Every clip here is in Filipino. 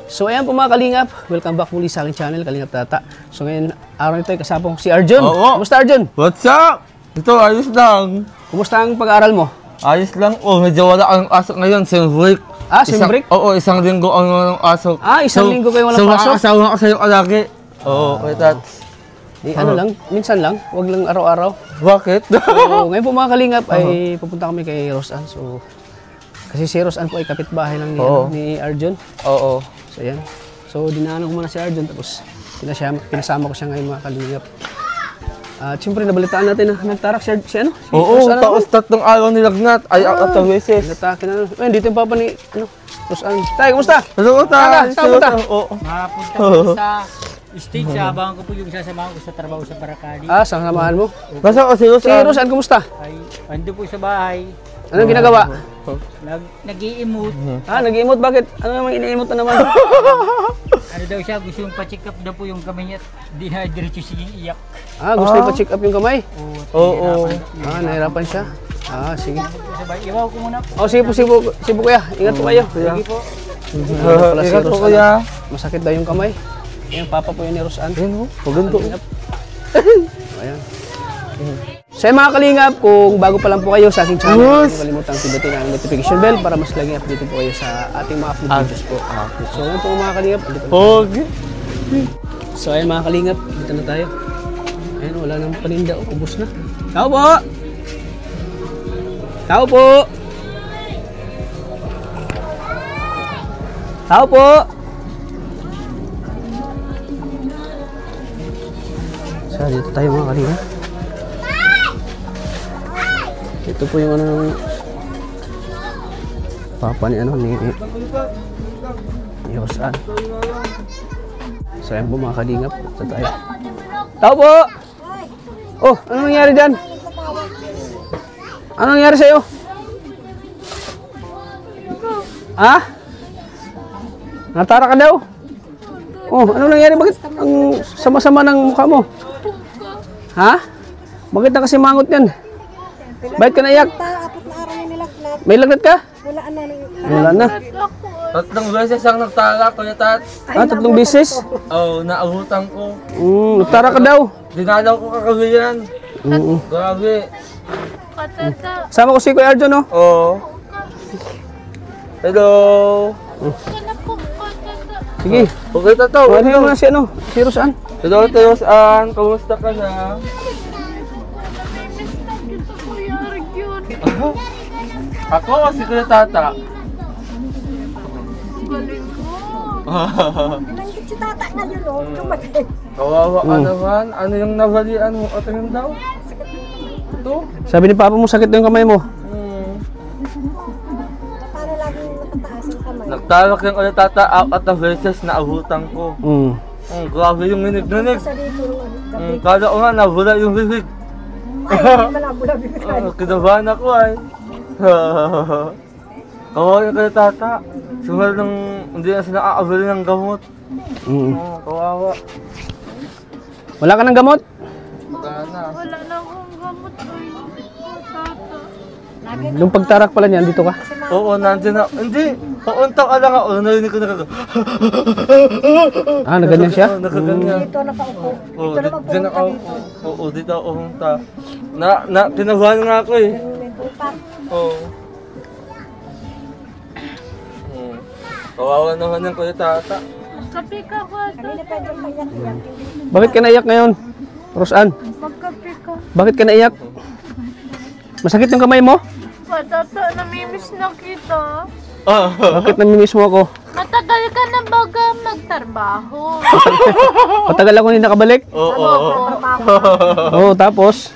So ayan po mga Kalingap, welcome back muli sa aking channel, Kalingap Tata. So ngayon, araw nito ay kasama ko si Arjun. Kumusta Arjun? What's up? Ito, ayos lang. Kumusta ang pag-aaral mo? Ayos lang. Oh, medyo wala ang asok ngayon, sem break. Ah, sem break? Oo, isang linggo ang walang asok. Ah, isang linggo kayo walang pasok? So, makakasawa ko sa'yo kalaki. Oo, wait that. Ano lang, minsan lang, wag lang araw-araw. Bakit? So ngayon po mga Kalingap ay pupunta kami kay Rosan. So, kasi si Rosan po ay kapitbahay lang ni Arjun. Oo. So ayan. So dinaanan ko muna si Arjun tapos pinasama ko siya ngayon mga Kalingap. At siyempre nabalitaan natin na nagtarak si ano? Oo, tapos tatlong araw nilagnat. Ay, at beses. Nagtakin na. Ayun, dito yung papa ni Rosan. Tay, kumusta? Hello, Tay. Saan punta? Mapunta ko sa stage, abangan ko po yung sasamahan ko sa trabaho sa Barakali. Sasamahan mo? Basta ko si Rosan. Si Rosan, kumusta? Ay, ando po sa bahay. Anong ginagawa? Nag-i-emote. Nag-i-emote? Bakit? Ano namang ini-emote na naman? Ano daw siya, gusto yung pa-check up daw po yung kamay niya. Di na diretso sige iyak. Gusto yung pa-check up yung kamay? Oo. Nahirapan siya. Sige. Iwaw ko muna po. Sige po kuya. Ingat po kayo. Sige po. Ingat po kuya. Masakit daw yung kamay. Ayan, papa po yun ni Rosan. Ayan o, paganto. Ayan. So mga Kalingap, kung bago pa lang po kayo sa aking channel, huwag kalimutang pindutin ang notification bell para mas laging update po kayo sa ating mga upload videos po. So ngayon po mga Kalingap, So ayan mga Kalingap, dito na tayo. Ayan, wala nang paninda. Ubus na. Tao po! Tao po! Tao po! So dito tayo mga Kalingap. Ito po yung ng papa ni Rosan. So ayan po mga Kalingap. Ito tayo. Tao po! Oh, ano nangyari dyan? Ano nangyari sa'yo? Natara ka daw? Oh, ano nangyari? Bakit ang sama-sama ng mukha mo? Bakit na kasi mangot yan? Bakit ka naiyak? Apat na araw yung nilagnat. May lagnat ka? Wala na. Tatlong beses ang nagtala, Kuya Tat. Tatlong beses? Oo, naabutan ko. Nagtara ka daw? Dinalaw ko kagabihan. Grabe. Sama ko si Kuya Arjun, no? Oo. Hello. Sige. Okay, Tataw. Ano yung mga si Rosan? Hello, Rosan. Kamusta ka na? Ako si Kuya Tata. Nanggit si tata ngayon, tumatay. Kawawa ka naman. Ano yung nabalian mo? O tingin daw? Ito? Sabi ni Papa mo, sakit na yung kamay mo. Para laging nakataas ang kamay. Nagtalak yung Kuya Tata at na beses na abutan ko. Grabe yung minig-minig. Sa dito, gabi. Kala ko nga nabula yung bibig. Ay, hindi malabula bibigay. Kinabahan ako ay. Kawawa yung Kuya Tata. Sumal nang hindi na sila nakakabili ng gamot. Kawawa. Wala ka ng gamot? Wala na. Wala na akong gamot. Tata. Nung pagtarak pala niyan, dito ka? Oo, nandiyan na. Hindi. Paunta ka lang ako. Narinig ko na Naganyan siya? Nakaganyan. Dito nakaupo. Oo, Dito naman dyan ako. dito. Oo, dito ako pumunta. Kinabahan nga ako eh. May tupak. Oo. Kawawa naman yung Kuya Tata. Magkape ka ba? Kanina pa yung payak-iyak. Bakit ka naiyak ngayon? Rosan, Magkape ka. bakit ka naiyak? Masakit yung kamay mo? Tata, namimiss na kita. Bakit namimiss mo ako? Matagal ka na baga magtrabaho. Matagal ako hindi nakabalik? Oo, tapos?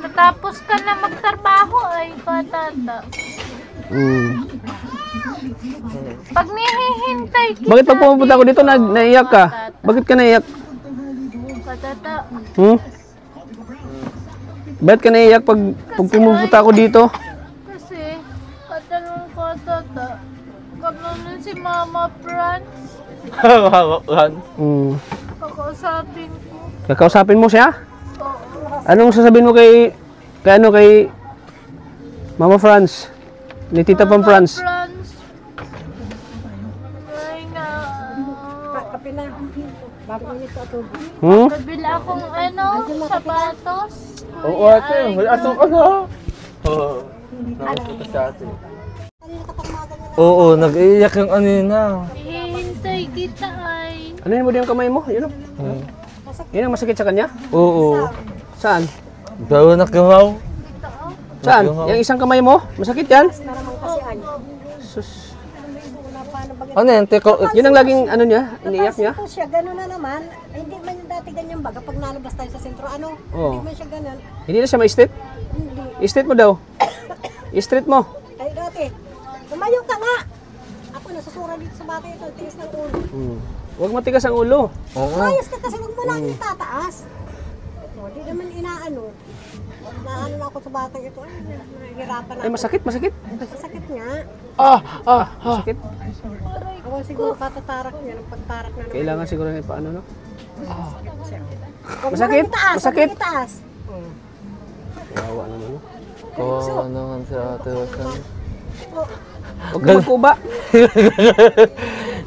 Matapos ka na magtrabaho ay tata. Pag nihihintay kita. Bakit pag pumunta ako dito, naiyak ka? Bakit ka naiyak? Tata. Bakit ka naiyak pag pumunta ako dito? Kasi, katanong ko tata. Katanong si Mama Franz. Kawawa. Kakausapin ko. Kakausapin mo siya? Oo. Anong sasabihin mo kay Mama Franz? Ni Tita Pam Franz? Ay nga kape na. Bago nito ito. Hmm? Kabila akong sapatos. Oo, ate. May asong ano. Oo. Nakakita sa ate. Oo, nag-iiyak yung anina. Hihintay kita ay. Ano yun mo din yung kamay mo? Yun o. Yun ang masakit sa kanya? Oo. Saan? Daw nakamaw. Saan? Yung isang kamay mo? Masakit yan? Na naman kasi ay. Sus. Ano yan? Teko. Yun ang laging ano niya? Iniiyak niya? Ito siya, gano'n na naman. Ay, hindi man yung dati ganyan baga. Pag nalabas tayo sa sentro, ano? Oo. Hindi man siya ganun. Hindi na siya ma-straight? Hindi. I-straight mo daw. I-straight mo. Ay, dati. Tumayo ka nga. Ako nasusura dito sa bata ito. Tiis ng ulo. Huwag matigas ang ulo. Oo. Ayos ka kasi huwag mo lang itataas. O, di naman inaano. Naano na ako sa batang ito. Ay, nahihirapan na Ay, ako. masakit, masakit. Masakit nga. Masakit. Ako siguro katatarak niya. Nang pagtarak na naman. Kailangan siguro ng ipaano, no? Huwag mo Masakit? lang itaas, Masakit? huwag mo itaas. Kawawa naman, no? Kawawa naman si ate Rosan. Huwag ka magkuba.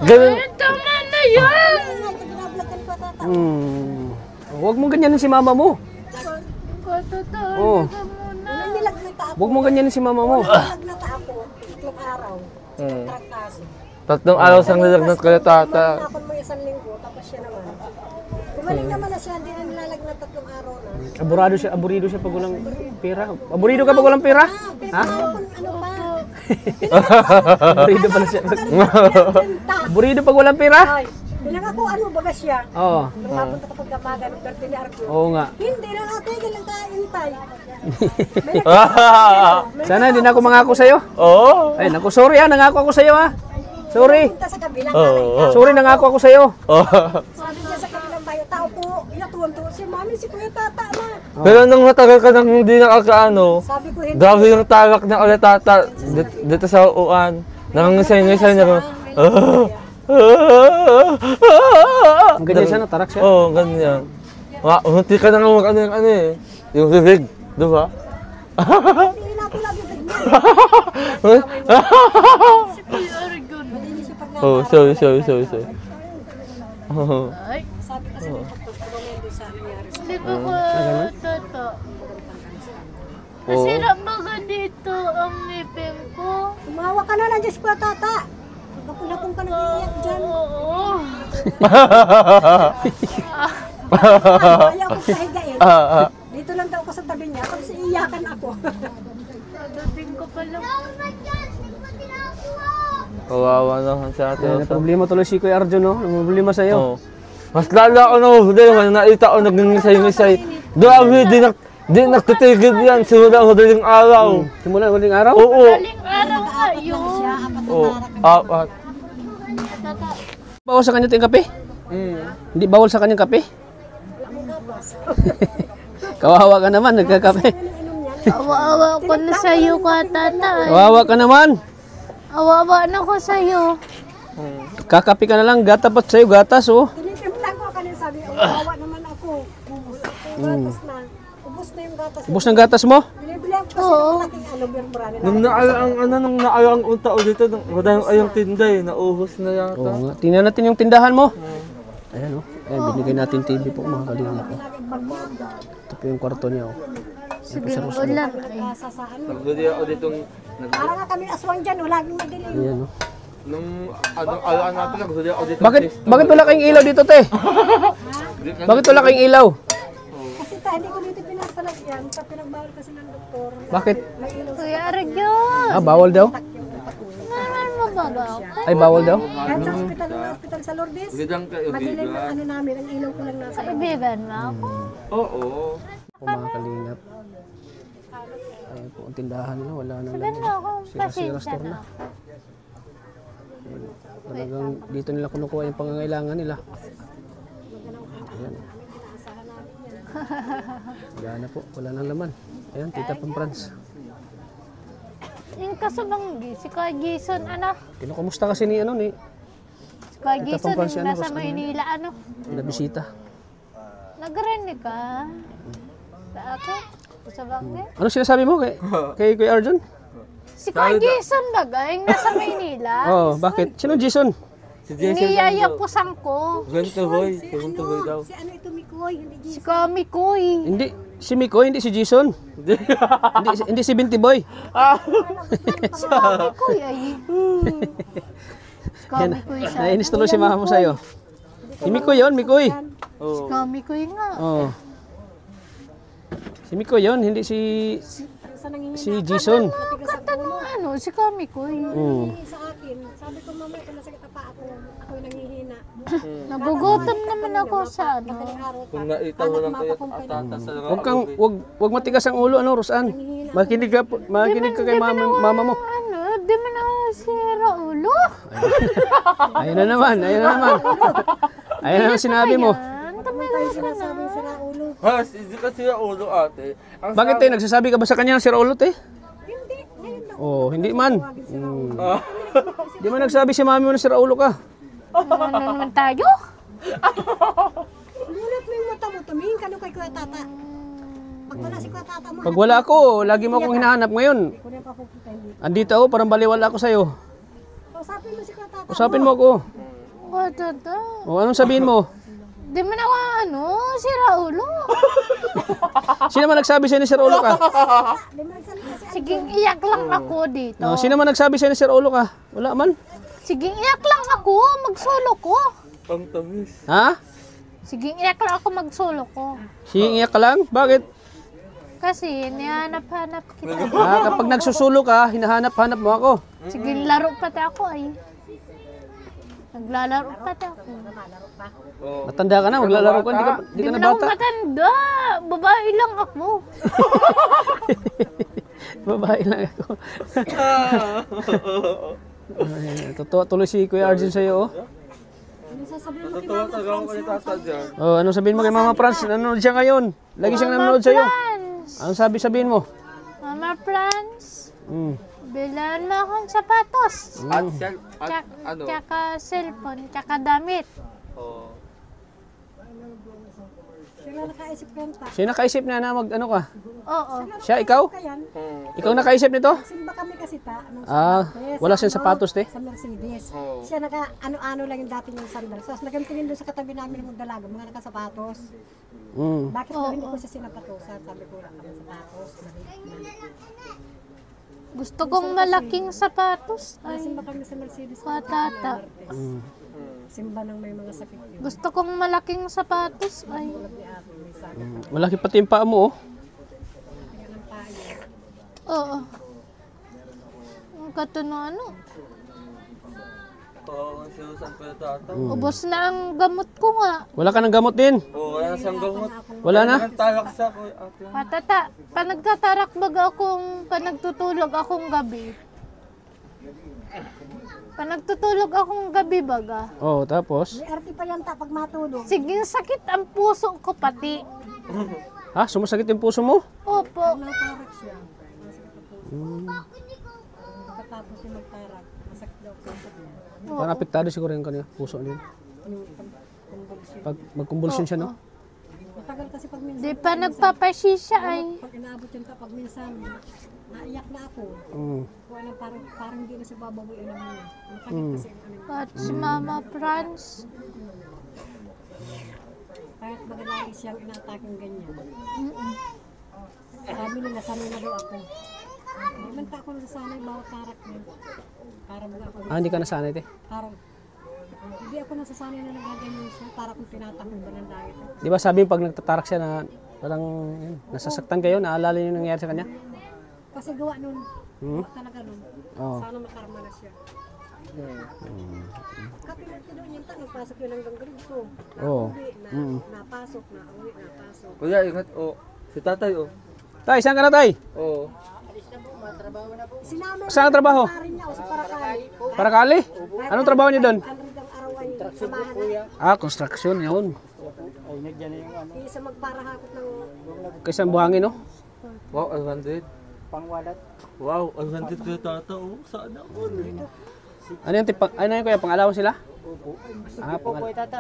Ganun. Tama na yan! Ay, binablatan ko tata. Huwag mong ganyanin si mama mo. Katataan Oo. ka muna. Nilagnata ako. Huwag mong ganyanin si mama mo. Nilagnata ako. Itlong araw. Hmm. Trangkaso. 3 araw sang nilagnat kayo tata. Ako mo 1 linggo, tapos siya naman. Gumaling naman na siya, hindi na nilalagnat 3 araw na. Aburido siya pag walang pera. Aburido ka pag walang pera? Ha? Ano pa? Aburido pala siya. Pinta. Aburido pag walang pera? Ay, pinangako ano baga siya. Oo. Nung mapunta ka pagkamagan, Berti ni Arjo. Oo nga. Hindi na natigil ang kaintay. Sana hindi na ako mangako sa'yo. Oo. Ay, naku, sorry ah. Nangako ako sa'yo ah. Sorry. Punta sa kabilang Oo. nanay. Sorry, nangako ako sa'yo. Sabi niya sa kabilang bayo, tao po, inatuwan-tuwa si mami, si Kuya Tata na. Pero nung matagal ka nang hindi nakakaano, Sabi ko, hindi. grabe yung talak na ulit tata dito sa uan. Nangangisay-ngisay na rin. Ang ganyan siya, natarak siya. Oo, ganyan. Hunti ka na nga mag ano yung ano eh. Yung bibig, di ba? Hindi na pala bibig niya. Si Kuya Argon. Hindi siya pag Oh, sorry. Oo. Ay, sabi kasi ng pagtutulungan doon sa nangyari sa hindi ko tata. Oo. Nasira baga dito ang ngipin ko. Tumawa ka na lang, Diyos ko, Tata. Pagkapunakong ka nag-iiyak dyan. Oo. Ayaw ko pahigain. Dito lang daw ako sa tabi niya, tapos iiyakan ako. Dating ko pala. Kawawa naman si ate May Rosa. problema tuloy si Kuya Arjun, no? May problema sa'yo. Oo. Mas lala ako na huli, wala nakita ako nagningisay-ngisay. Grabe, di nagtitigil yan, simula huling araw. Simula huling araw? Oo. Aling araw kayo. Siya, apat na Oo. tarak. Tata. Bawal sa kanya ito yung kape? Hindi bawal sa kanyang kape? Kawawa ka naman, nagkakape. Awa-awa ko na sa'yo ka, tata. Kawawa ka naman. Awawa na ko sa'yo. Kakape ka na lang, gatapat sa'yo, gatas, oh. Tinitimplan ko kanina sabi, kawawa naman ako. Gatas na. Ubus na yung gatas. Ubus ng gatas mo? Binibilihan ko kasi ng malaking beer brand. Nung naayang unta ulit ito, wala yung ayang tinday, nauhos na yata. Oo nga. Tingnan natin yung tindahan mo. Ayan, oh. Ayan, binigay natin TV po, mga kalingap. Oh. Ito po yung kwarto niya, oh. Sige, ulan. Nagkasa sa ano. Nagbuli ako ditong, Parang nga kami aswang dyan, wala nang madilim. Ayan, oh. nung anong alaan natin, nagbuli ako ditong Bakit wala kayong ilaw dito, te? Bakit wala kayong ilaw? Kasi hindi ko dito pinapalagyan, sa pinagbawal kasi ng doktor. Bakit? May ilaw sa Kuya Argon. Ah, bawal daw? Naman mo ba ba? Ay, bawal daw? kahit sa hospital sa Lourdes. Bidang kayo, Madilim ang ano namin, ang ilaw ko lang nasa loob. Ibiban mo ako. Oo. O, mga kalingap. Ayan po, ang tindahan na, wala na Sabihin lang. mo ako, Sira-sira pasensya store na. na. Talagang dito nila kinukuha yung pangangailangan nila. Ayan. Wala na po, wala nang laman. Ayan, Tita Pampranz. Yung kasabanggi, si Kuya Jason, ano? Kinukumusta kasi ni ano ni Si Kuya Ito Jason, pang siya, yung nasa ano, Maynila, ano? nabisita. Nagarinig ka? Sa akin? Sa banggi? Ano sinasabi mo kay Kuya Arjun? Si Kuya Jason bagay, nasa Maynila. Oh, bakit? Sino Jason? Si Jason Iniyayapusan ko. Ganito boy. Ganito boy daw. Si ano ito, Mikoy, hindi Si Jason. Kami Koy. Hindi, si Mikoy, hindi si Jason. Hindi si Binti Boy. Si Kami Koy ay. Si Kami Koy sa. Nainis tuloy si mama mo sa'yo. Si Mikoy yun, Mikoy. Si Kami Koy nga. Oo. Si Mikoy yun, hindi si Sa nangingin si Jason. Kata nung ano, si Kami Koy. sa akin, sabi ko mamaya kung nasakit pa ako, ako yung nangihina. Nagugutom naman ako sa ano. Madaling araw pa. Kung naita mo lang kayo atatas sa Huwag kang wag matigas ang ulo ano, Rosan. Makinig ka kay mama mo. Ano, di man ako sira ulo. Ayun na naman. Ayun na naman sinabi mo. Yan, Tayo sinasabing sira ulo. Ha, hindi kasi yung ulo ate. Ang Bakit tayo nagsasabi ka ba sa kanya sir ulo te? Hindi, ngayon lang. Oh, hindi man. Hindi man nagsabi si mami mo na sir ulo ka. Ano naman tayo? Mulat mo yung mata mo, tumingin ka nung kay Kuya Tata. Pag wala si Kuya Tata mo, Pag wala ako, lagi mo akong hinahanap ngayon. hindi ko na papupunta hindi. Andito ako, parang baliwala ako sa'yo. Kausapin mo si Kuya Tata. Usapin mo ako. Gatata. O, anong sabihin mo? Di man ako ano, sira ulo. Sino man nagsabi sa'yo ni sir ulo ka? Di mo nagsalita si Sige, iyak lang ako dito. No, sino man nagsabi sa'yo ni sir ulo ka? Wala man. Sige, iyak lang ako, magsolo ko. Ang tamis. Ha? Sige, iyak lang ako, magsolo ko. Iyak ka lang? Bakit? Kasi nihanap-hanap kita. Kapag nagsusulo ka, hinahanap-hanap mo ako. Sige, laro pati ako ay. Naglalaro pati ako. Oh. Matanda ka na, maglalaro ka, hindi Di ka na man ako bata. matanda. Babae lang ako. Babae lang ako. Ay, totoo tuloy si Kuya Arjun sa'yo, oh. Ano sasabihin mo kay Totoo Mama talaga ako kay tata dyan. Oh, ano sabihin mo kay Mama Franz? Nanonood siya ngayon. Lagi siyang nanonood sa'yo. Plans. Anong sabihin mo? Mama plans. Mm. Bilan mo akong sapatos. At siya, at Tsak, ano? tsaka cellphone, tsaka damit. Oh. Sila nakaisip ka yun pa. Siya nakaisip na mag ano ka? Oo. Siya, ikaw? Kayan, Ikaw nakaisip nito? simba kami kasi ta. Nung Wala siyang sapatos, te? Sa Mercedes. Oh. Siya naka ano-ano lang yung dati niyang sandal. So, nagantingin doon sa katabi namin ng dalaga, mga nakasapatos. Mm. Bakit daw hindi ko siya sinapatusan? Sabi ko, wala kami sapatos. Gusto kong malaking sapatos. Ay, Simba kami sa Mercedes. patata. Simba nang may mga sakit yun. Gusto kong malaking sapatos. Ay, May sakit. Malaki pati yung paa mo, oh. Ng payo. oo. Ang katuno ano. Oo, ang sinusan ko yung tata. Ubos na ang gamot ko nga. Wala ka ng gamot din. Oo, wala siyang gamot. Wala na? Talak siya ko ate. Patata, panagtatarak baga akong, panagtutulog akong gabi. Panagtutulog akong gabi baga. Oh, tapos? May arte pa yan ta pag matulog. Sige, sakit ang puso ko pati. Ha? Sumasakit yung puso mo? Opo. Natarak siya. Masakit ang puso. Pagkatapos yung magtarak, masakit daw ang puso. Parang apektado siguro yung kanya puso din. Yung convulsion. Pag magkumbulsyon siya, no? Matagal kasi pag minsan, Di pa nagpapasisya ay. pag inaabot yun kapag minsan, naiyak na ako. Mm. Kung ano, parang hindi na siya babawi ano mo. Matagal kasi ang ano. At si Mama Franz. Kahit magalagi siyang ina-attack yung ganyan. Sabi nila, sanay na daw ako. Hindi man ta ako nasasanay bawat tarak niya. Para mga ako. Hindi ka nasanay, te. Parang, hindi ako nasasanay na nagaganyan siya. Para kung tinatakbo ba ng langit. Di ba sabi pag nagtatarak siya na parang yun, nasasaktan kayo, naalala niyo yung nangyari sa kanya? Kasi gawa nun, Hmm? talaga nun. Oo. Sana makarma na siya. Katulad niyan ta, nagpasok yun hanggang grade ko. Oo. Uwi na, napasok na, uwi, napasok. Kuya, ingat. Oh, si tatay oh. Tay, saan ka na, tay? Oo. Sinama Saan ang trabaho? rin niya o sa Paracali. Parakali? Anong trabaho niyo doon? Ang ridang araw ay samahan na. Construction, yun. Isa magparahakot ng Kaysa buhangin, no? Wow, 100. Pangwalat. Wow, 100 ko yung tata oh. Sana all. Ano yung ano yun, kuya? Pang-alawan sila?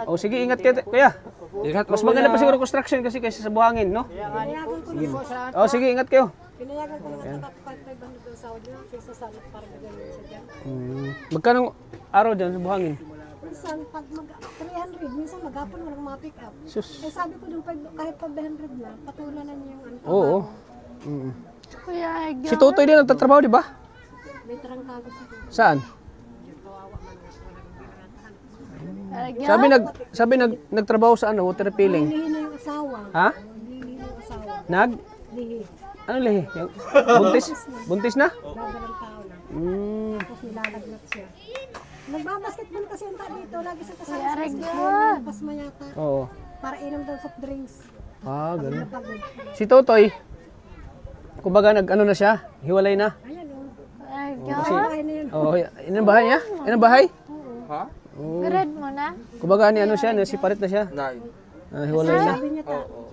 Oh, sige, ingat kayo, kuya. Ingat Mas maganda pa siguro construction kasi kaysa sa buhangin, no? pinayagan ko niya. Oh, sige, ingat kayo. Pinayagan ko naman nakapagpag bandit ng Saudi na kaysa sa parang ganyan siya dyan. Magkano araw dyan sa buhangin? minsan pag mag 300, minsan maghapon walang ma-pick up. Sus. Eh sabi ko dun, kahit 500 na, patulanan niyo yung ano. Oo. Mm. Kuya Egyo. Si Totoy din nagtatrabaho, di ba? May trangkago sa Saan? Egyo? Sabi nagtrabaho sa ano, water refilling. Lihi na yung asawa. Ha? Lihi na yung asawa. Lihi? Lihi. Ano lihi? Yung buntis? Buntis na? Dadalang tao na. Mm. Tapos nilalagnat siya. Nagbabasketball kasi yung dito. Lagi sa kasama Kuya sa Egyo. basketball. Pasma yata. Oo. Para inom daw soft drinks. Ah, ganun. Napagod. Si Totoy, kumbaga nag-ano na siya, hiwalay na. Ayan o. Egyo. Bahay na yun. Oo, yan ang bahay niya? Yan ang bahay? Ha? Grade mo na? Kumbaga ni ano siya, siparit na siya. Nine. Hiwalay na. Sabi niya ta. Oo.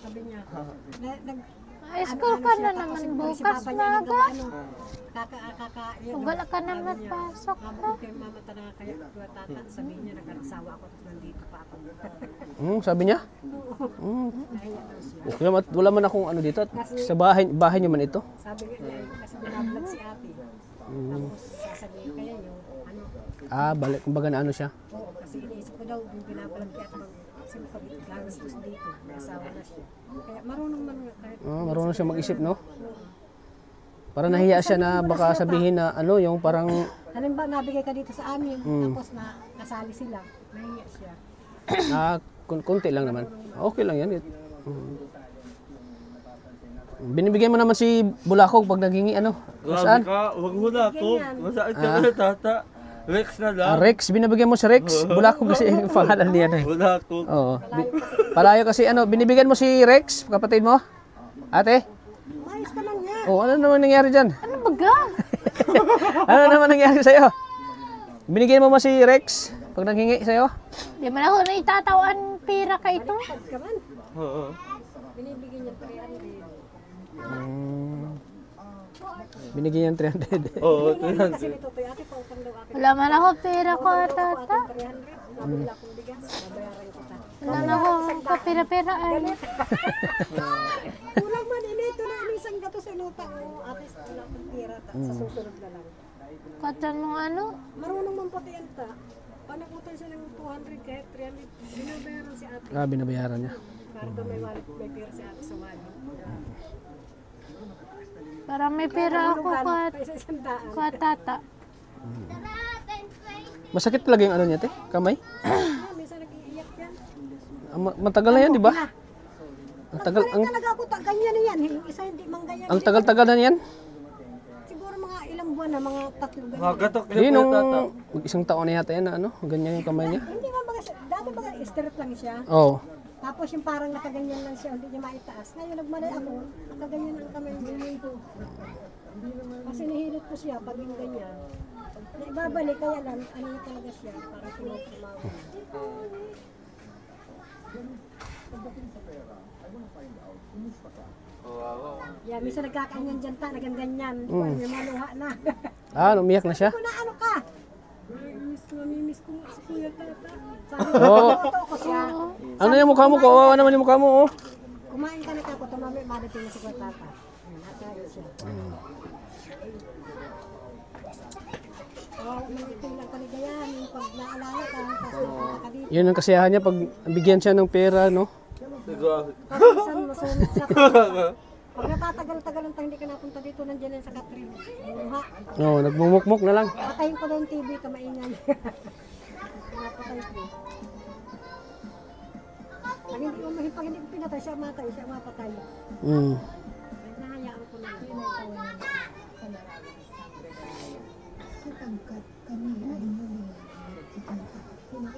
Sabi niya. High school ka na naman bukas, maga. Wala ka na magpasok na. Habang kay mama talaga kaya tata, sabi niya nagkarasawa ako tapos nandito pa ako. Sabi niya? Wala man akong ano dito. Sa bahay niyo man ito. Sabi niya kasi binablog si ate. Tapos sasabihin kaya yung ano. Balik. Kumbaga na ano siya. Oo, kasi iniisip ko daw yung binablog kaya at gagastos dito. May asawa na siya. Kaya marunong man nga kahit. Marunong siya mag-isip, no? Para nahiya siya na baka sabihin na ano, yung parang Halimbawa, nabigay ka dito sa amin, tapos na kasali sila, nahiya siya. kunti lang naman. Okay lang yan. Binibigyan mo naman si Bulakog pag naghingi ano. Saan? Ka, wag mo na ako. Masakit ka na tata. Rex na lang. Rex, binibigyan mo si Rex. Bulakog kasi yung pangalan niya na eh. Wala ako. Oo. Palayo kasi ano, binibigyan mo si Rex, kapatid mo? Ate? Mayos ka lang nga. Oh, ano naman nangyari dyan? Ano baga? Ano naman nangyari sa'yo? Binigyan mo ba si Rex pag naghingi sa'yo? Di man ako na itatawan pira ka ito. Pag ka man, Oo. binibigyan niya 300. Binigyan niya 300. Oo, Kasi nito to ate, pautang daw ate. Wala man ako pira ko, tata. Ate 300, nabila akong bigas, babayaran kita. Wala na ako kapira-pira ay. Kulang man, ito na inisang gato sa inuta. Ate, wala akong pira, sa susunod na lang. Katan mo ano? Marunong man pati yan ta. Panakutan siya ng 200 kahit 300, binabayaran si ate. Binabayaran niya. Para daw may wallet, may pira si ate sa wallet. Para may pira ako Paisa isang daan. ka tata. Masakit talaga yung ano niya, te? Kamay? Minsan nag-iiyak yan. Matagal na yan, di ba? Ang tagal, Parang talaga ako, ganyan na yan. Yung isa hindi mang ganyan. ang tagal-tagal na yan. Siguro mga ilang buwan na, mga 3 ganyan. Magatok Hindi, niya nung po tata. isang taon na yata yan na ano, ganyan yung kamay niya. Hindi man baga, dati baga straight lang siya. Oo. Tapos yung parang nakaganyan lang siya, hindi niya maitaas. Ngayon nagmalay ako, nakaganyan ang kamay niya. Kasi nihilot ko siya pag yung ganyan. Naibabalik, kaya lang, ano na talaga siya, parang tinutumawa. Yeah, minsan nagkakanyan dyan ta, naganganyan. May maluha na. Umiyak na siya? Kung na ano ka? Mamimiss ko si Kuya Tata. Sabi Oo. ko, ko siya. Ano yung mukha mo? Kawawa naman yung mukha mo, oh. Kumain ka na kako, tumami, madating na si Kuya Tata. Natayo siya. Oo, maniting lang kaligayan. Yung pag naalala ka, tapos napunta ka dito. Yun ang kasiyahan niya pag bigyan siya ng pera, no? Siguro. Tapos minsan masunod siya. Pag natatagal-tagal lang tayo, hindi ka napunta dito, nandiyan yan sa Catherine. Buha. Oo, nagmumukmuk na lang. Patayin ko daw yung TV, kamaingan. Napatay ko. Pag hindi ko pinatay, siya matay, siya mapatay. Nahayaan ko na.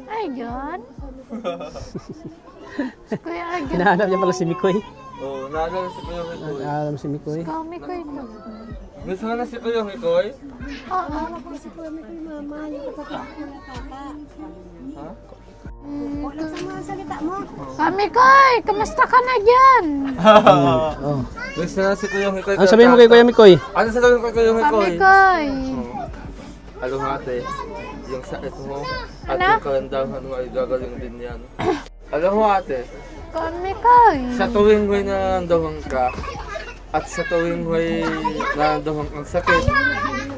Ay, John. Kuya Egyo. Hinahanap niya pala si Mikoy. Oo, naalala si Kuya Mikoy. Alam si Mikoy. Kami ko ito. Miss mo na si Kuya Mikoy? Oo. Ako si Kuya Mikoy, mama, yung kapatid ko na tata. Ha? Wala sa mga salita mo. Kami koy, kamusta ka na dyan? Oh. Miss na si Kuya Mikoy. Ano sabihin mo kay Kuya Mikoy? Ano sabihin mo kay Kuya Kami Mikoy? koy. Alam mo ate, yung sakit mo at Ano? yung karandaman mo ay gagaling din yan. Alam mo ate, Kami koy. sa tuwing may nararamdaman ka at sa tuwing may nararamdaman kang sakit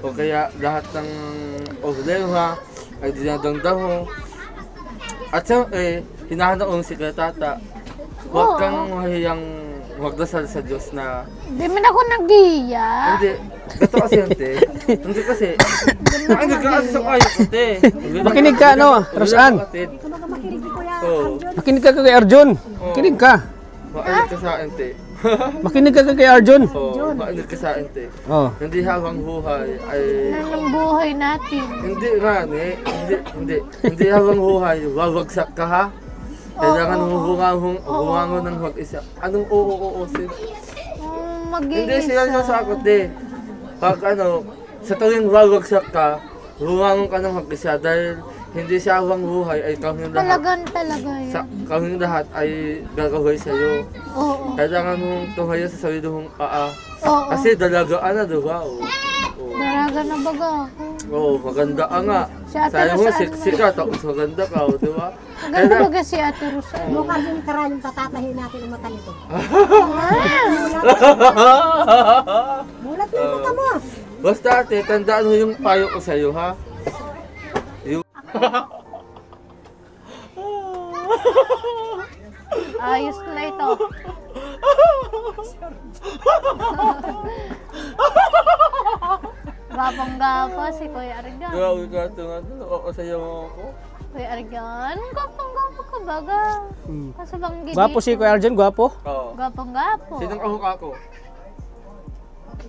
o kaya lahat ng problema ay dinadamdam mo At siyempre, hinahanap ko si Tata. Huwag kang mahiyang magdasal sa Diyos na Di man ako nag-iiyak. hindi. Gato kasi yun, te. Hindi kasi. Hindi ka kasi sa kayo, te. Makinig ka, ano, Rosan. Kumbaga makinig ni Kuya Oo. Arjun. Makinig ka kay Arjun. Makinig ka. Makinig ka sa akin, te. Makinig ka kay Arjun. Oo, makinig ka sa akin, te. Oh. Hindi habang buhay ay... Ano ang buhay natin? Hindi nga, Hindi habang buhay, wawagsak ka, ha? Kailangan humangon ng mag-isa. Anong uuusin? Hindi siya sasakot, eh. Pag sa tuwing wawagsak ka, humangon ka ng mag-isa dahil hindi siya habang buhay ay kaming lahat. Talaga yan. Kaming lahat ay gagawin sa'yo. Oo. Kailangan mong tumayo sa sarili mong paa. Oo. Kasi dalaga ka na, diba? Oo. Daraga na baga ako. Oo, maganda ka nga. Si Ate Sayang mo, Rosan sexy ka, tapos maganda ka, di ba? Maganda baga si Ate Rosan. Mukha din karayong tatatahin natin ang mata nito. Mulat mo yung mata mo. Basta ate, tandaan mo yung payo ko sa'yo, ha? Ayos na ito. Gapang-gapa si Kuya Argan. Grabe ka ito nga, nakakasayaw ako. Kuya Argan, gapang-gapa ka baga. Kaso bang gini? Gwapo si Kuya Arjun, gwapo. Oo. Gapang-gapo. Sinong kahukha ko?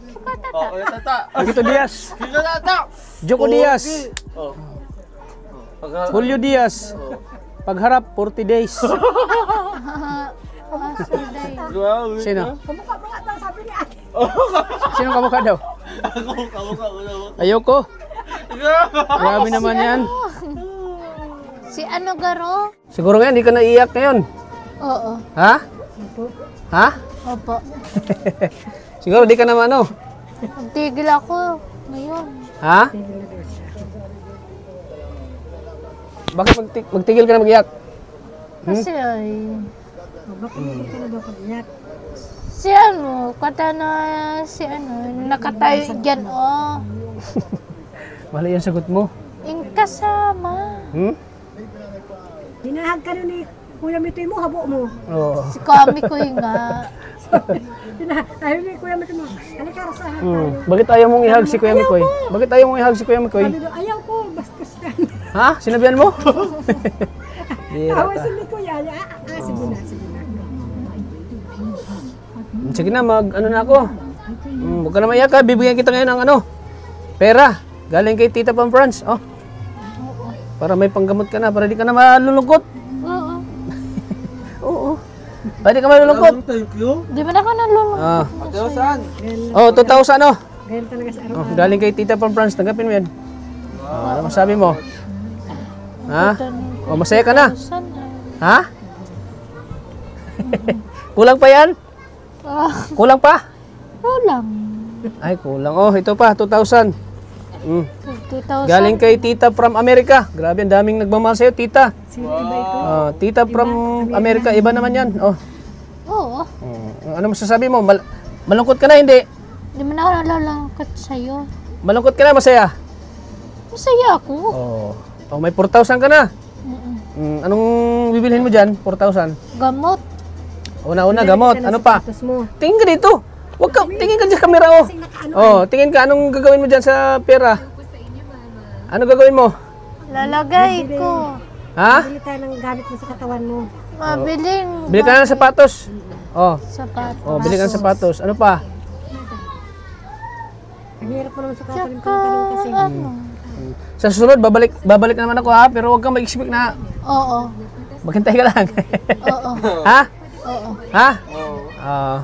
Suka tata. Oo, yung tata. Agito Diaz. Sino tata? Joko Diaz. Oo. Julio Diaz. Pagharap, 40 days. Saday. Grabe. Sino? Kumukha mo nga daw sabi ni Ate. Sino kamukha daw? Ayoko. Grabe naman yan. Si ano garo? Siguro nga, hindi ka naiiyak ngayon. Oo. Ha? Ha? Opo. Siguro di ka naman ano. Nagtigil ako ngayon. Ha? Bakit magtigil ka na mag-iyak? Kasi ay... Bakit hindi ka na daw pag-iyak? Si ano, kata na si ano, nakatayo dyan, oh. Mali yung sagot mo. Yung kasama. Hmm? Hinahag ka na ni Kuya Mitoy mo, habo mo. Oo. Si Kami ko yung nga. Ayaw ni Kuya Mitoy mo. Halika, rasahan tayo. Bakit ayaw mong ihag si Kuya Mikoy? Bakit ayaw mong ihag si Kuya Mikoy? Sabi daw, ayaw ko, bastos ka. Ha? Sinabihan mo? Bira Tawa ka. si ni Kuya. Sige na, sige na. Sige na, ano na ako. Huwag ka na maiyak ha. Bibigyan kita ngayon ng ano. Pera. Galing kay Tita Pam France. Oh. Para may panggamot ka na. Para di ka na malulungkot. Oo. Oo. Para di ka malulungkot. Thank you. Di ba na ka nalulungkot? Ah. Ate, saan? Oh, 2,000 ano. Ganyan talaga si Araw. Oh, galing kay Tita Pam France. Tanggapin mo yan. Oh, ano masabi mo? Ha? Oh, masaya ka na. Saan? Ha? Kulang pa yan? Ah, Kulang pa? kulang. Ay, kulang. Oh, ito pa, 2,000. 2,000. Galing kay Tita from America. Grabe, ang daming nagmamahal sa'yo, Tita. Sino iba ito? Tita from America, iba naman yan. Oh. Oo. Ano masasabi mo? Malungkot ka na, hindi? Di man ako nalalangkot sa'yo. Malungkot ka na, masaya? Masaya ako. Oh, may 4,000 ka na. Mm-mm. Anong bibilhin mo dyan? 4,000. Gamot. Una-una, gamot. Ano pa? Tapos mo. Tingin ka dito. Wag ka, tingin ka dyan sa camera, oh. Oh, tingin ka. Anong gagawin mo dyan sa pera? Ano gagawin mo? Lalagay ko. Ha? Bili tayo ng gamit mo sa katawan mo. Mabiling Bili ka na ng sapatos. Oh, sapatos. oh, bili ka ng sapatos. Ano pa? Ang hirap mo naman sa katawan yung Tsaka, pangkaling kasi. ano? Sa susunod, babalik naman ako ha, pero huwag kang mag-expect na Oo. maghintay ka lang. Oo. Ha? Oo. Ha? Oo.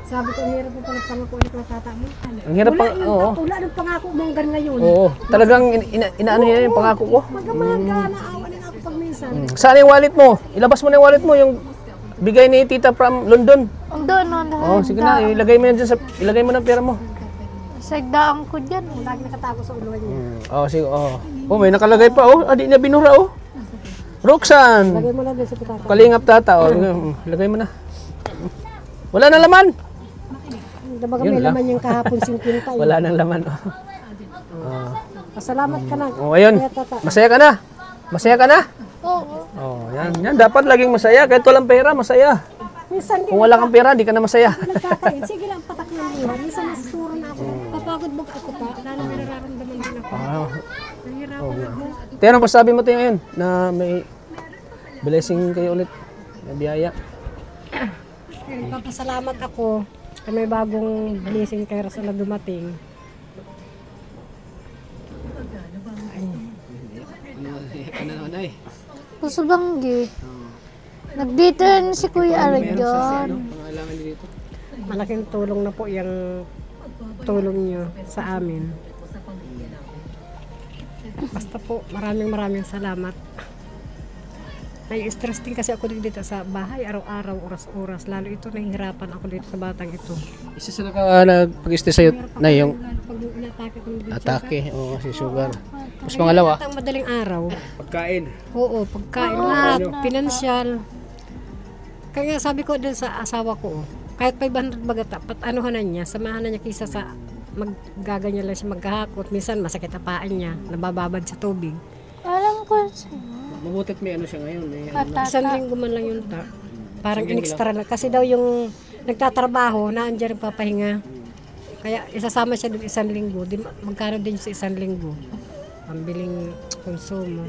Sabi ko, ang hirap mo pang pangako ulit ng tata mo. Ang hirap Wala pang, yung oo. wala ng pangako mo hanggang ngayon. Oo, talagang inaano niya yung pangako ko. Magamaga, naawa na ako pag minsan. Saan yung wallet mo? Ilabas mo na yung wallet mo, yung bigay ni Tita from London. Doon, Oh, sige na, ilagay mo yan dyan ilagay mo na pera mo. Sagdaan ko dyan. Lagi nakatago sa ulo niya. Oh, sige, oh. Oh, may nakalagay pa, oh. Adi niya binura, oh. Roxanne. Lagay mo lang din sa pitaka. Kalingap tata, oh. Ilagay mo na. Wala na laman. Dabaga Yun may lang. laman yung kahapon 50 Wala nang laman, oh. Pasalamat ka na. Oh, ayun. Kaya tata. Masaya ka na? Masaya ka na? Oo. Oh, yan dapat laging masaya kahit walang pera, masaya. Minsan Kung wala kang pera, di ka na masaya. nagkakain, sige lang patak ng liwa. Minsan nasuro na ako. Kapagod mo ako pa, lalo may nararamdaman din ako. Nahihirapan ako. Pero ano pasabi mo tayo ngayon na may blessing kayo ulit, may biyaya. Papasalamat ako na may bagong blessing kay Rosa na dumating. Ano naman ay? Puso banggi. Nagdito yun si Kuya Arjon. Pangailangan dito. Malaking tulong na po yung tulong nyo sa amin. Basta po, maraming salamat. Nai-stress din kasi ako dito sa bahay, araw-araw, oras-oras. Lalo ito, nahihirapan ako dito sa batang ito. Isa sa nagpag-stay sa'yo na yung Pag inatake ko ng atake o si sugar. Tapos pangalawa, ang madaling araw. pagkain. Oo, pagkain lahat, pinansyal. Kaya nga sabi ko din sa asawa ko, kahit 500 bagat, anuhanan niya, samahan na niya kisa sa maggaganyan lang siya maghahakot. Minsan masakit ang paan niya, nabababad sa tubig. Alam ko siya. Mabutit may ano siya ngayon. May, Isang linggo man lang yun ta. Parang in-extra na. Kasi daw yung nagtatrabaho, naandyan nagpapahinga. Kaya isasama siya doon 1 linggo. Di, magkano din sa 1 linggo. Pambiling konsumo.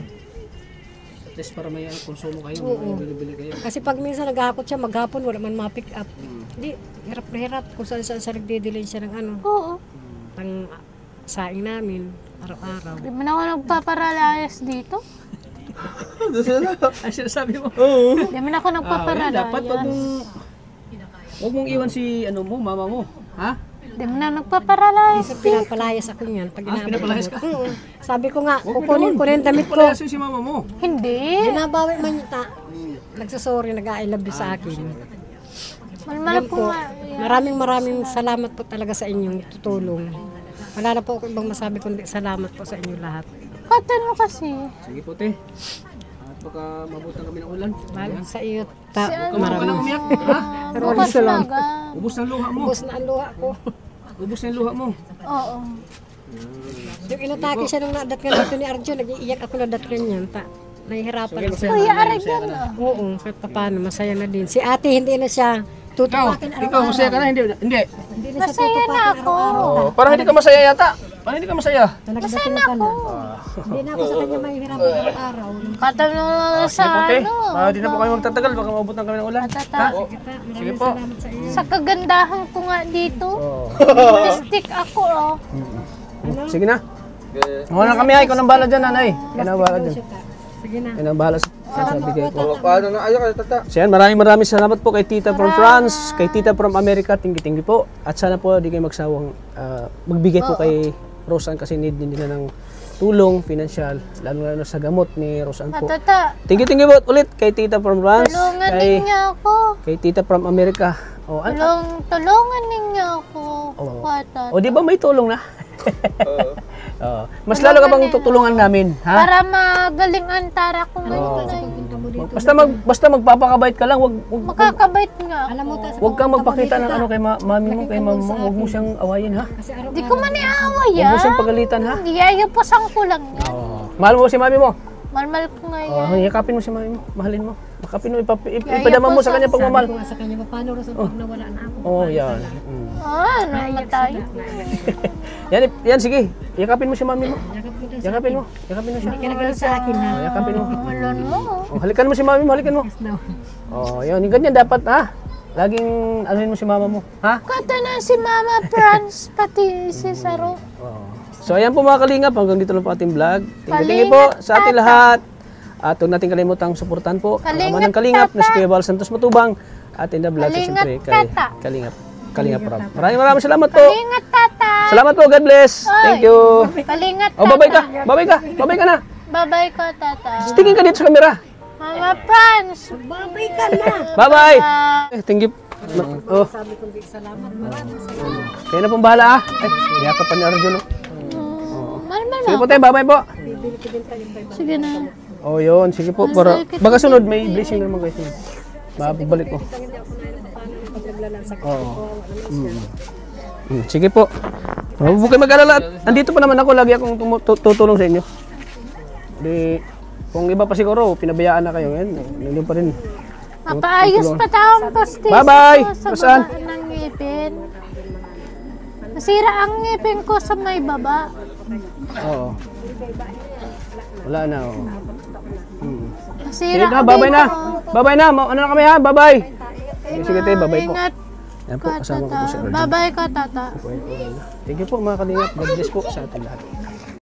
at least para may konsumo kayo, Oo. may bili-bili kayo. Kasi pag minsan naghahakot siya, maghapon, wala man ma-pick up. Hindi, hirap na hirap. Kung saan siya nagdidelay siya ng ano, Oo. ng saing namin, araw-araw. Di man ako nagpaparalayas dito. Ay, sinasabi mo? Oo. Di man ako nagpaparalayas. Dapat wag mong iwan si ano mo, mama mo. Ha? Di man na nagpaparalayas. Minsan pinapalayas ako niyan. Pag pinapalayas ka? Oo. Sabi ko nga, Huwag mo kukunin ko rin damit ko. Palayasin si mama mo. Hindi. Binabawi man yung nagsasorry, nag-I love you sa akin. Malmal Alam ko ko, nga. maraming salamat po talaga sa inyong tutulong. Wala na po ako ibang masabi kundi salamat po sa inyo lahat. Katan mo kasi. Sige po, te. At baka mabutan kami ng ulan. Mahal sa iyo, Huwag ka nang maraming. umiyak. Ha? Bukas lang. maga. Ubus ng luha mo. Ubus na ang luha ko. Ubus ng luha mo. Oo. Yung inatake siya nung nadatkan dito ni Arjun, nag-iiyak ako nadatkan niyan. Nahihirapan ako. Kuya Arjon. Oo, kahit pa paano, masaya na din. Si ate, hindi na siya tutupakin Ikaw, masaya ka na? Hindi. Hindi. Hindi na siya Masaya na tutupakin ako. araw-araw. Parang hindi ka masaya yata. Parang hindi ka masaya. Nagdating ka na. Hindi na ako sa kanya mahihirapan araw-araw. Katan mo sa Sige po, te. ano. Hindi na po kami magtatagal. Baka mabutan kami ng ulan. Matata. Sige po. Salamat sa iyo. Sa kagandahan ko nga dito. Lipstick ako oh. Sige na. Mga na kami ay. Ikaw nang bahala dyan, nanay. Ikaw nang bahala dyan. Sige na. Ikaw nang bahala sa bigay ko. Paano na ayaw ka tata? So yan, maraming salamat po kay Tita from France, kay Tita from America, tinggi-tinggi po. At sana po di kayo magsawang magbigay po kay Rosan kasi need din nila ng tulong, financial, lalo sa gamot ni Rosan po. Matata. Tinggi-tinggi po ulit kay Tita from France, Tulungan kay, ninyo ako. kay Tita from America. O, Tulungan ninyo ako. Oo. Katan. o di ba may tulong na? Oo. Mas lalo ka bang tutulungan namin, ha? Para magaling ang tara ko ngayon. Punta mo dito. Basta magpapakabait ka lang, wag Makakabait nga. Alam mo, tas wag kang magpakita ng ano kay mami mo, kay mama mo, wag mo siyang awayin, ha? kasi araw Di ko man iaaway Huwag mo yan. siyang pagalitan, ha? Yayapasang ko lang yan. Mahal mo si mami mo. Malmal ko nga yan. Yakapin mo si mami mo. Mahalin mo. Yakapin mo. Ipadama mo sa kanya pagmamahal. ko nga sa kanya, paano rin pag nawala na ako? Oo, yan. Namatay. Yan, sige. Yakapin mo si mami mo. Yakap mo daw. Yakapin mo siya. Hindi ka nagalit sa akin ha. Yakapin mo. Malon mo. Halikan mo si mami mo. Halikan mo. No. Yan. Ganyan dapat, ha? Laging anuhin mo si mama mo. Ha? Kata na si Mama France, pati si Saro. So, ayan po mga kalingap. Hanggang dito lang po ating vlog. Tingin po sa ating lahat. At huwag natin kalimutang suportahan po ang ama ng Kalingap na si Kuya Val Santos Matubang at in the vlog sa siyempre kay Kalingap Rob. Maraming salamat po. Kalingat, tata. Salamat po. God bless. Thank you. Kalingat, tata. Oh, babay ka. Babay ka. Babay ka na. Babay ko, tata. Tingin ka dito sa camera. Mama France. Babay ka na. Bye-bye. Thank you. Oh, Sabi ko di salamat. Maraming salamat. kaya na pong bahala ah. Yakap pa ni Arjun. Malmal Sige mo. po tayo. Bye-bye po. Bibili ko din tayo ng Sige na. Oh, yun. Sige po. Para, baka sunod may blessing naman guys. Mababalik ko. hindi ako na yung paano yung paglalasakit Oo. ko. Sige po. Huwag kayo mag-alala. Andito pa naman ako. Lagi akong tutulong sa inyo. Di, Kung iba pa siguro, pinabayaan na kayo. Yan, nandun pa rin. Mapaayos pa taong postis. Bye-bye! Sa Saan? baba ng ngipin. Nasira ang ngipin ko sa may baba. Oo. Wala na, oo. Sige Nasira na, babay na. dito. Babay na. Ano na kami ha? Babay. Sige tayo, babay po. Ingat Yan po, ka, kasama ko po si tata. Arjun. Bye-bye ka, tata. Thank you po mga kalingap. God bless po sa ating lahat.